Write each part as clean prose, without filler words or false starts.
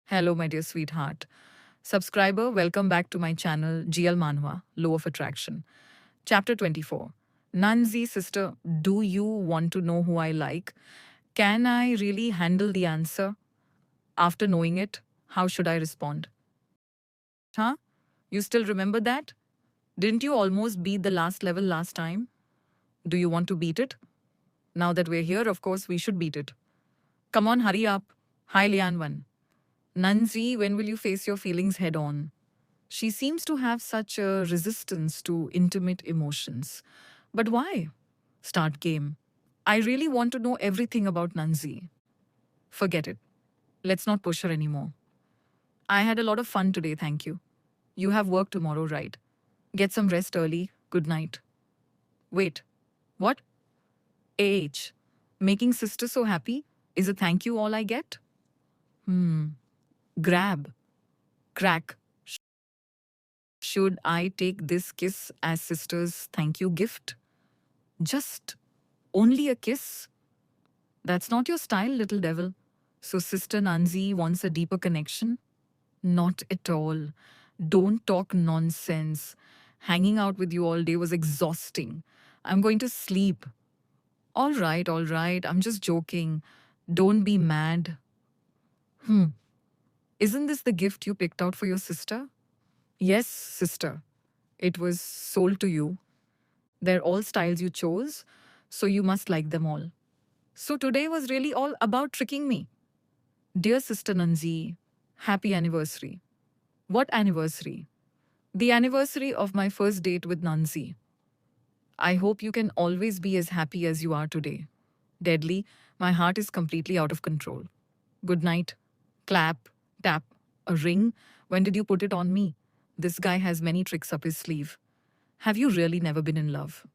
Hello, my dear sweetheart. Subscriber, welcome back to my channel, GL Manhwa, Law of Attraction. Chapter 24. Nanzi, sister, do you want to know who I like? Can I really handle the answer? After knowing it, how should I respond? Huh? You still remember that? Didn't you almost beat the last level last time? Do you want to beat it? Now that we're here, of course, we should beat it. Come on, hurry up. Hi, Lianwan. Nanzi, when will you face your feelings head on? She seems to have such a resistance to intimate emotions. But why? Start game. I really want to know everything about Nanzi. Forget it. Let's not push her anymore. I had a lot of fun today, thank you. You have work tomorrow, right? Get some rest early. Good night. Wait. What? AH. Making sister so happy? Is a thank you all I get? Grab. Crack. Should I take this kiss as sister's thank you gift? Just only a kiss? That's not your style, little devil. So Sister Nanzi wants a deeper connection? Not at all. Don't talk nonsense. Hanging out with you all day was exhausting. I'm going to sleep. All right, all right. I'm just joking. Don't be mad. Isn't this the gift you picked out for your sister? Yes, sister. It was sold to you. They're all styles you chose, so you must like them all. So today was really all about tricking me. Dear Sister Nanzi, happy anniversary. What anniversary? The anniversary of my first date with Nanzi. I hope you can always be as happy as you are today. Deadly, my heart is completely out of control. Good night. Clap, tap, a ring. When did you put it on me? This guy has many tricks up his sleeve. Have you really never been in love?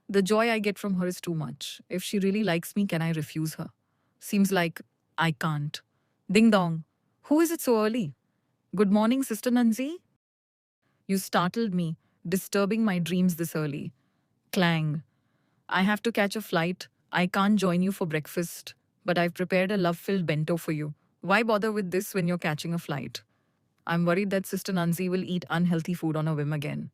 The joy I get from her is too much. If she really likes me, can I refuse her? Seems like I can't. Ding dong. Who is it so early? Good morning, Sister Nanzi. You startled me, disturbing my dreams this early. Clang. I have to catch a flight. I can't join you for breakfast, but I've prepared a love filled bento for you. Why bother with this when you're catching a flight? I'm worried that Sister Nanzi will eat unhealthy food on a whim again.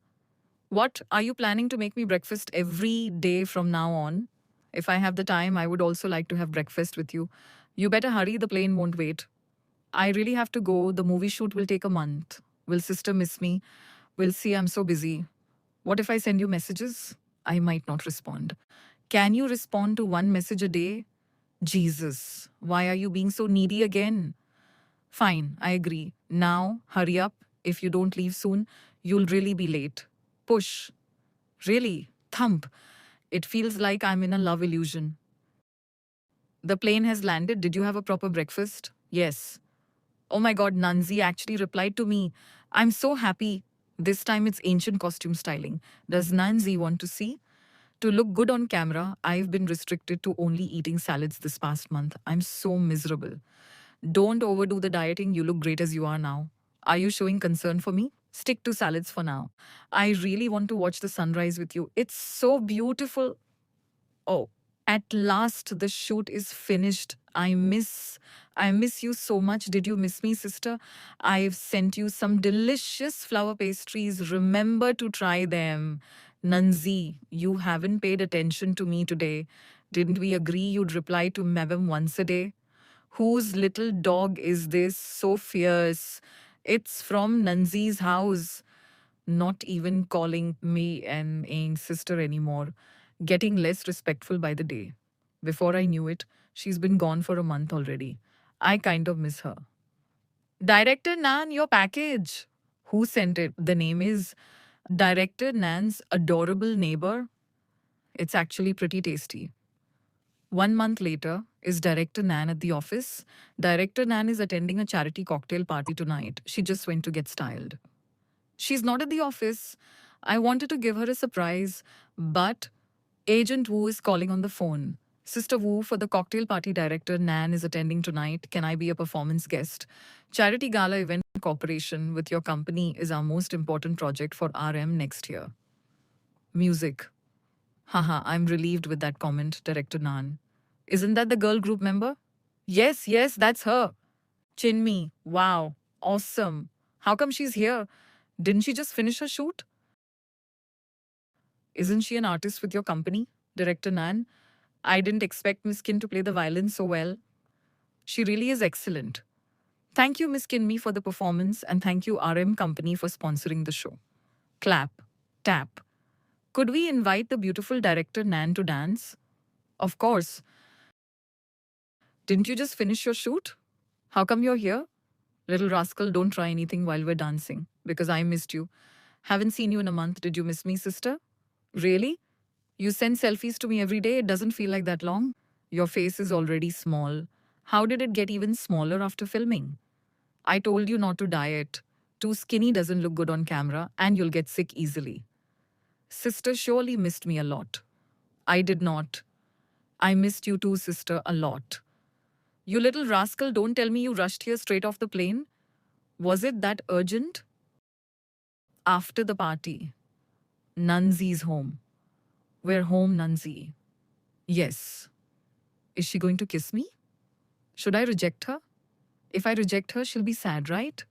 What? Are you planning to make me breakfast every day from now on? If I have the time, I would also like to have breakfast with you. You better hurry, the plane won't wait. I really have to go. The movie shoot will take a month. Will sister miss me? We'll see, I'm so busy. What if I send you messages? I might not respond. Can you respond to one message a day? Jesus, why are you being so needy again? Fine, I agree. Now, hurry up. If you don't leave soon, you'll really be late. Push. Really? Thump. It feels like I'm in a love illusion. The plane has landed. Did you have a proper breakfast? Yes. Oh my god, Nanzi actually replied to me. I'm so happy. This time it's ancient costume styling. Does Nanzi want to see? To look good on camera, I've been restricted to only eating salads this past month. I'm so miserable. Don't overdo the dieting. You look great as you are now. Are you showing concern for me? Stick to salads for now. I really want to watch the sunrise with you. It's so beautiful. Oh, at last the shoot is finished. I miss you so much. Did you miss me, sister? I've sent you some delicious flower pastries. Remember to try them. Nanzi, you haven't paid attention to me today. Didn't we agree you'd reply to Mavim once a day? Whose little dog is this so fierce? It's from Nanzi's house. Not even calling me an aunt sister anymore. Getting less respectful by the day. Before I knew it, she's been gone for a month already. I kind of miss her. Director Nan, your package. Who sent it? The name is Director Nan's Adorable Neighbor. It's actually pretty tasty. 1 month later, is Director Nan at the office? Director Nan is attending a charity cocktail party tonight. She just went to get styled. She's not at the office. I wanted to give her a surprise, but Agent Wu is calling on the phone. Sister Wu, for the cocktail party director Nan is attending tonight. Can I be a performance guest? Charity Gala Event Corporation with your company is our most important project for RM next year. Music. Haha, I'm relieved with that comment, Director Nan. Isn't that the girl group member? Yes, yes, that's her. Chinmi, wow, awesome. How come she's here? Didn't she just finish her shoot? Isn't she an artist with your company? Director Nan, I didn't expect Miss Kin to play the violin so well. She really is excellent. Thank you, Miss Kinmi, for the performance, and thank you, RM Company, for sponsoring the show. Clap, tap. Could we invite the beautiful director Nan to dance? Of course. Didn't you just finish your shoot? How come you're here? Little rascal, don't try anything while we're dancing, because I missed you. Haven't seen you in a month. Did you miss me, sister? Really? You send selfies to me every day. It doesn't feel like that long. Your face is already small. How did it get even smaller after filming? I told you not to diet. Too skinny doesn't look good on camera and you'll get sick easily. Sister surely missed me a lot. I did not. I missed you too, sister, a lot. You little rascal, don't tell me you rushed here straight off the plane. Was it that urgent? After the party. Nanzi's home. We're home, Nanzi. Yes. Is she going to kiss me? Should I reject her? If I reject her, she'll be sad, right?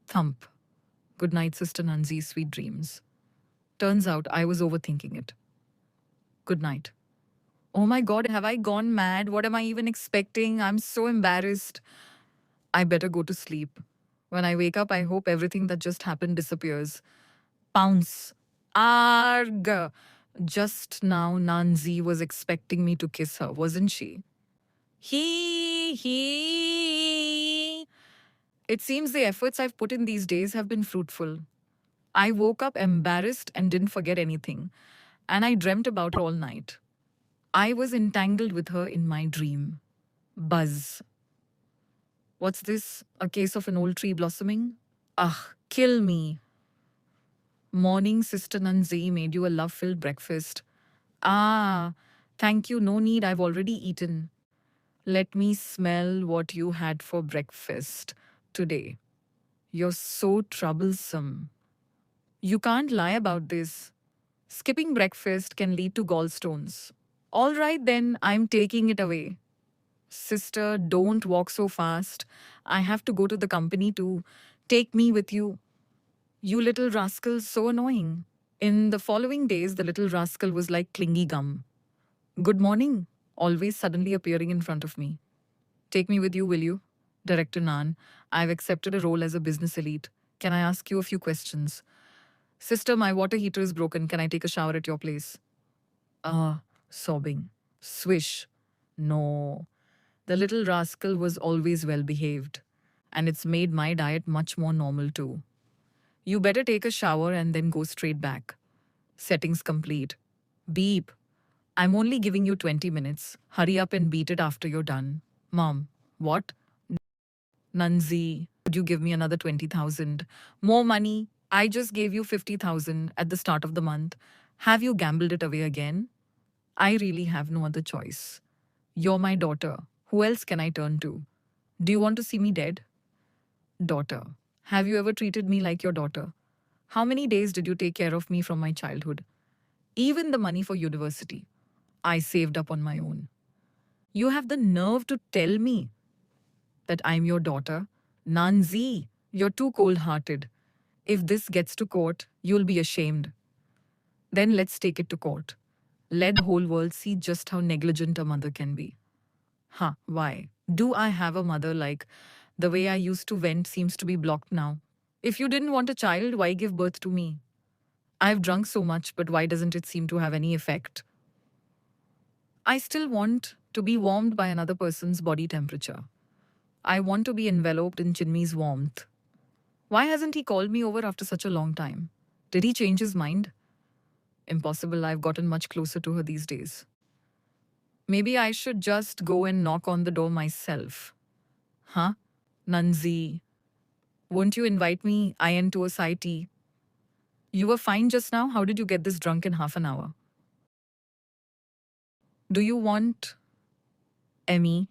Thump. Good night, Sister Nanzi, sweet dreams. Turns out I was overthinking it. Good night. Oh my god, have I gone mad? What am I even expecting? I'm so embarrassed. I better go to sleep. When I wake up, I hope everything that just happened disappears. Pounce. Arg. Just now, Nanzi was expecting me to kiss her, wasn't she? He. It seems the efforts I've put in these days have been fruitful. I woke up embarrassed and didn't forget anything, and I dreamt about her all night. I was entangled with her in my dream. Buzz. What's this? A case of an old tree blossoming? Ugh, kill me. Morning, Sister Nanzi made you a love-filled breakfast. Ah, thank you, no need, I've already eaten. Let me smell what you had for breakfast today. You're so troublesome. You can't lie about this. Skipping breakfast can lead to gallstones. All right then, I'm taking it away. Sister, don't walk so fast. I have to go to the company too. Take me with you. You little rascal, so annoying. In the following days, the little rascal was like clingy gum. Good morning, always suddenly appearing in front of me. Take me with you, will you? Director Nan, I've accepted a role as a business elite. Can I ask you a few questions? Sister, my water heater is broken. Can I take a shower at your place? Sobbing. Swish. No. The little rascal was always well behaved. And it's made my diet much more normal too. You better take a shower and then go straight back. Settings complete. Beep. I'm only giving you 20 minutes. Hurry up and beat it after you're done. Mom. What? Nanzi, would you give me another 20,000? More money? I just gave you 50,000 at the start of the month. Have you gambled it away again? I really have no other choice. You're my daughter. Who else can I turn to? Do you want to see me dead? Daughter. Have you ever treated me like your daughter? How many days did you take care of me from my childhood? Even the money for university. I saved up on my own. You have the nerve to tell me that I'm your daughter? Nanzi, you're too cold-hearted. If this gets to court, you'll be ashamed. Then let's take it to court. Let the whole world see just how negligent a mother can be. Huh, why? Do I have a mother like the way I used to vent seems to be blocked now? If you didn't want a child, why give birth to me? I've drunk so much, but why doesn't it seem to have any effect? I still want to be warmed by another person's body temperature. I want to be enveloped in Chinmi's warmth. Why hasn't he called me over after such a long time? Did he change his mind? Impossible, I've gotten much closer to her these days. Maybe I should just go and knock on the door myself. Huh? Nanzi, won't you invite me, IN, to a Sai tea? You were fine just now. How did you get this drunk in half an hour? Do you want Emmy?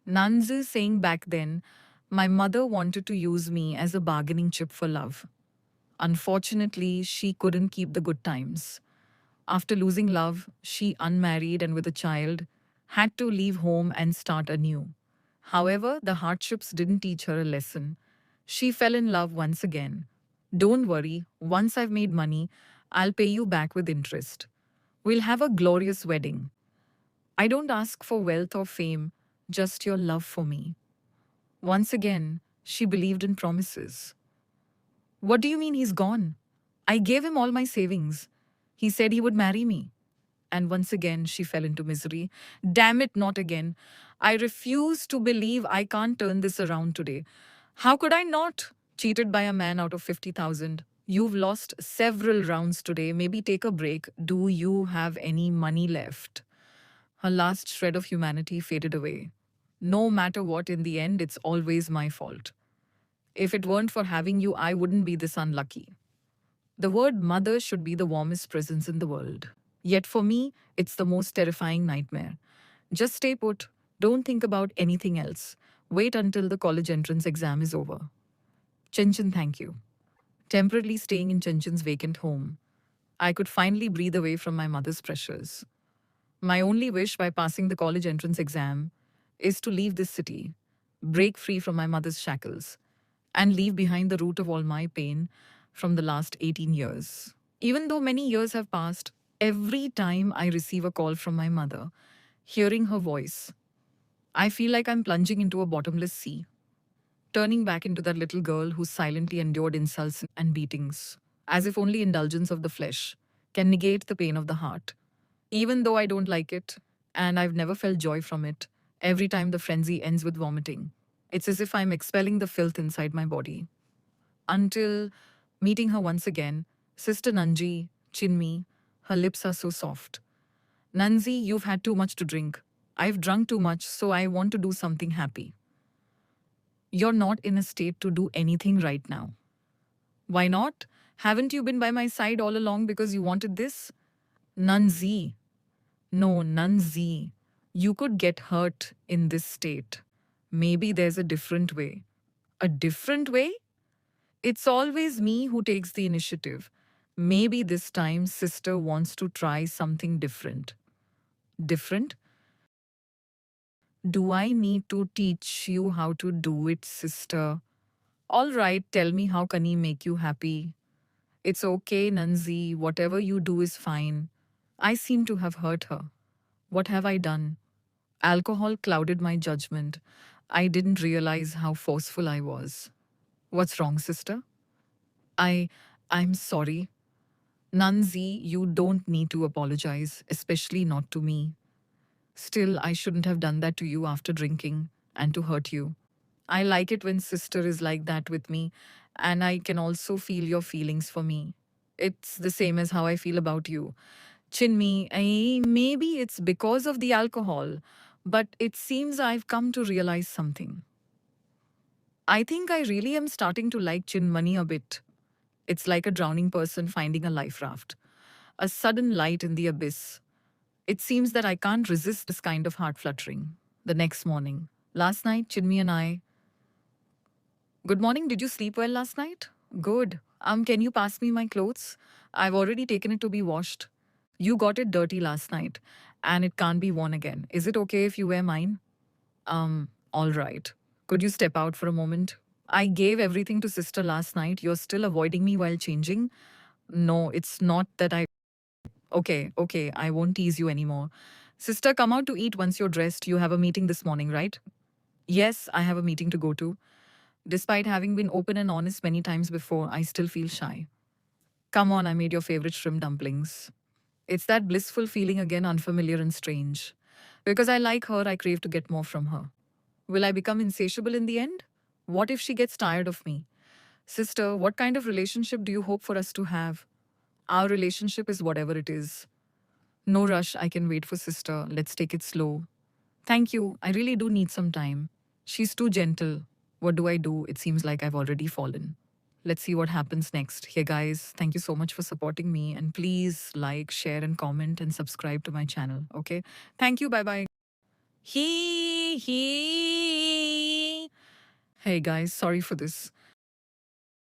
Nanzi saying back then, my mother wanted to use me as a bargaining chip for love. Unfortunately, she couldn't keep the good times. After losing love, she unmarried and with a child, had to leave home and start anew. However, the hardships didn't teach her a lesson. She fell in love once again. Don't worry, once I've made money, I'll pay you back with interest. We'll have a glorious wedding. I don't ask for wealth or fame, just your love for me. Once again, she believed in promises. What do you mean he's gone? I gave him all my savings. He said he would marry me. And once again, she fell into misery. Damn it, not again. I refuse to believe I can't turn this around today. How could I not? Cheated by a man out of 50,000. You've lost several rounds today. Maybe take a break. Do you have any money left? Her last shred of humanity faded away. No matter what, in the end, it's always my fault. If it weren't for having you, I wouldn't be this unlucky. The word mother should be the warmest presence in the world. Yet for me, it's the most terrifying nightmare. Just stay put. Don't think about anything else. Wait until the college entrance exam is over. Chenchin, thank you. Temporarily staying in Chenchin's vacant home, I could finally breathe away from my mother's pressures. My only wish by passing the college entrance exam is to leave this city, break free from my mother's shackles, and leave behind the root of all my pain from the last 18 years. Even though many years have passed, every time I receive a call from my mother, hearing her voice, I feel like I'm plunging into a bottomless sea, turning back into that little girl who silently endured insults and beatings, as if only indulgence of the flesh can negate the pain of the heart. Even though I don't like it, and I've never felt joy from it, every time the frenzy ends with vomiting, it's as if I'm expelling the filth inside my body. Until meeting her once again, Sister Nanji, Chinmi, her lips are so soft. Nanzi, you've had too much to drink. I've drunk too much, so I want to do something happy. You're not in a state to do anything right now. Why not? Haven't you been by my side all along because you wanted this? Nanzi. No, Nanzi. You could get hurt in this state. Maybe there's a different way. A different way? It's always me who takes the initiative. Maybe this time sister wants to try something different. Different? Do I need to teach you how to do it, sister? All right, tell me how can he make you happy? It's okay, Nanzi. Whatever you do is fine. I seem to have hurt her. What have I done? Alcohol clouded my judgment. I didn't realize how forceful I was. What's wrong, sister? I. I'm sorry. Nanzi, you don't need to apologize, especially not to me. Still, I shouldn't have done that to you after drinking and to hurt you. I like it when sister is like that with me, and I can also feel your feelings for me. It's the same as how I feel about you. Chinmi, maybe it's because of the alcohol, but it seems I've come to realize something. I think I really am starting to like Chinmani a bit. It's like a drowning person finding a life raft, a sudden light in the abyss. It seems that I can't resist this kind of heart fluttering. The next morning, last night, Chinmi and I. Good morning, did you sleep well last night? Good. Can you pass me my clothes? I've already taken it to be washed. You got it dirty last night, and it can't be worn again. Is it okay if you wear mine? All right. Could you step out for a moment? I gave everything to sister last night. You're still avoiding me while changing? No, it's not that I. Okay, I won't tease you anymore. Sister, come out to eat once you're dressed. You have a meeting this morning, right? Yes, I have a meeting to go to. Despite having been open and honest many times before, I still feel shy. Come on, I made your favorite shrimp dumplings. It's that blissful feeling again, unfamiliar and strange. Because I like her, I crave to get more from her. Will I become insatiable in the end? What if she gets tired of me? Sister, what kind of relationship do you hope for us to have? Our relationship is whatever it is. No rush, I can wait for sister. Let's take it slow. Thank you, I really do need some time. She's too gentle. What do I do? It seems like I've already fallen. Let's see what happens next. Hey guys, thank you so much for supporting me, and please like, share and comment and subscribe to my channel, okay? Thank you, bye-bye. He. Hey guys, sorry for this.